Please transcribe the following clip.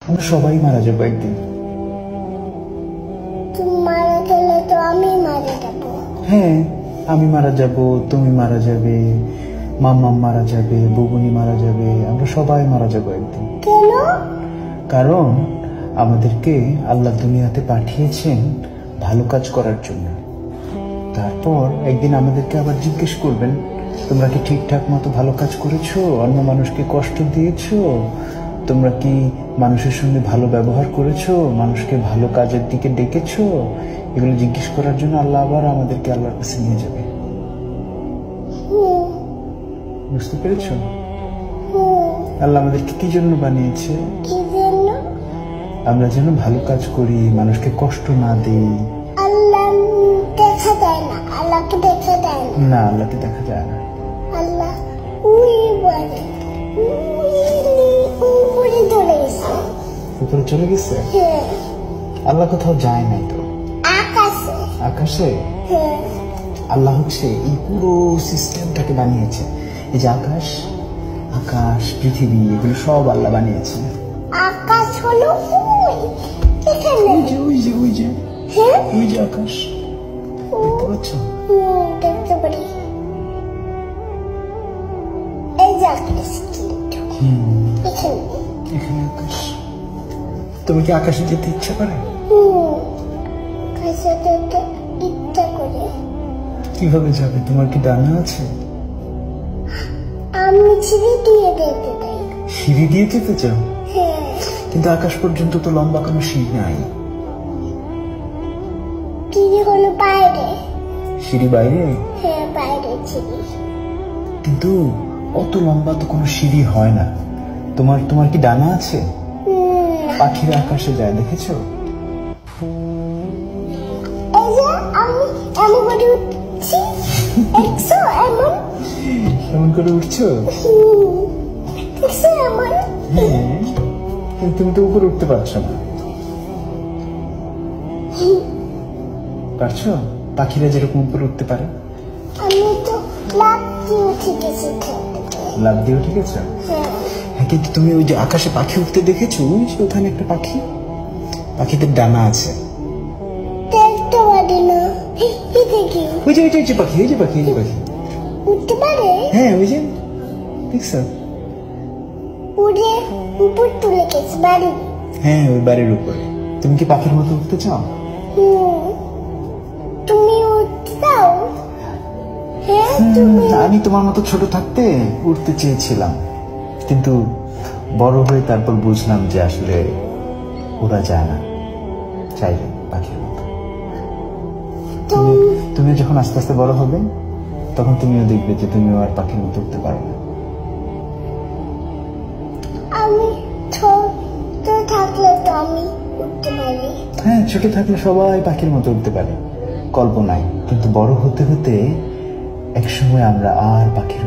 আমরা সবাই মারা যাবো একদিন। তুমি মারা গেলে তো আমি মারা যাবো। হ্যাঁ, আমি মারা যাব, তুমি মারা যাবে, মাম্মা মারা যাবে, বুবুনি মারা যাবে, আমরা সবাই মারা যাবো একদিন। কেন? কারণ আমাদেরকে আল্লাহ দুনিয়াতে পাঠিয়েছেন ভালো কাজ করার জন্য। তারপর একদিন আমাদেরকে আবার জিজ্ঞেস করবেন, তোমরা কি ঠিকঠাক মতো ভালো কাজ করেছো? অন্য মানুষকে কষ্ট দিয়েছো? তোমরা কি মানুষের সঙ্গে ভালো ব্যবহার করেছো? মানুষকে ভালো কাজের দিকে ডেকেছো? এগুলো জিজ্ঞেস করার জন্য আল্লাহ আবার আমাদেরকে আল্লাহর কাছে নিয়ে যাবে। বুঝতে পেরেছো? আল্লাহ আমাদেরকে কি জন্য বানিয়েছে? কি জন্য? আমরা যেন ভালো কাজ করি, মানুষকে কষ্ট না দিই। আল্লাহ দেখা যায় না, আল্লাহকে দেখা যায় না। না, আল্লাহকে দেখা যায় না। আল্লাহ উই বলে, উপরে চলে গেছে। উপরে চলে গেছে? হ্যাঁ। আল্লাহ কোথাও যায় নাই তো। আকাশে। আকাশে? হ্যাঁ। আল্লাহ হচ্ছে এই পুরো সিস্টেমটাকে বানিয়েছে। এই যে আকাশ, আকাশ, পৃথিবী, এগুলো সব আল্লাহ বানিয়েছে। আকাশ হলো ওই এখানে। ওই যে ওই যে ওই যে হ্যাঁ, ওই যে আকাশ, দেখতে পাচ্ছ? দেখতে পারি। এই যে আকাশ, কিন্তু এখানে। এখানে আকাশ। তুমি কি আকাশে যেতে ইচ্ছা করে? আকাশে যেতে ইচ্ছা করে। কিভাবে যাবে? তোমার কি ডানা আছে? আমি সিঁড়ি দিয়ে যেতে চাই। সিঁড়ি দিয়ে যেতে চাও? হ্যাঁ। কিন্তু আকাশ পর্যন্ত তো লম্বা কোনো সিঁড়ি নাই। সিঁড়ি হলো বাইরে। সিঁড়ি বাইরে? হ্যাঁ, বাইরে সিঁড়ি। কিন্তু অত লম্বা তো কোনো সিঁড়ি হয় না। তোমার কি ডানা আছে? পাখিরা আকাশে যায়, দেখেছো? এই যে আমি এমন করে উঠছি, দেখছো? এমন করে উঠছো? দেখছো এমন? হ্যাঁ, কিন্তু তুমি তো উপরে উঠতে পারছো না। পারছো? পাখিরা যেরকম উপরে উঠতে পারে। আমি তো লাফ দিয়ে উঠে গেছি। লাফ দিয়ে উঠে গেছো? হ্যাঁ, কিন্তু তুমি ওই যে আকাশে পাখি উঠতে দেখেছো? ওই যে ওখানে একটা পাখি, পাখিদের ডানা আছে। দেখতে পারি না। এই দেখি। ওই যে ওই যে পাখি, এই যে পাখি, এই যে পাখি উঠতে পারে? হ্যাঁ, ওই যে দেখছো? উড়ে উপর তুলে গেছে বাড়ি। হ্যাঁ, ওই বাড়ির উপরে। তুমি কি পাখির মতো উঠতে চাও? তুমি উঠতে চাও? হ্যাঁ, তুমি। আমি তোমার মতো ছোট থাকতে উঠতে চেয়েছিলাম, কিন্তু বড় হয়ে তারপর বুঝলাম যে আসলে ওরা যায় না চাইলে পাখির মতো। তুমি যখন আস্তে আস্তে বড় হবে তখন তুমিও দেখবে যে তুমিও আর পাখির মতো উঠতে পারো না। আমি ছোট থাকলে তো আমি উঠতে পারি। হ্যাঁ, ছোট থাকলে সবাই পাখির মতো উঠতে পারে কল্পনায়, কিন্তু বড় হতে হতে একসময় আমরা আর পাখির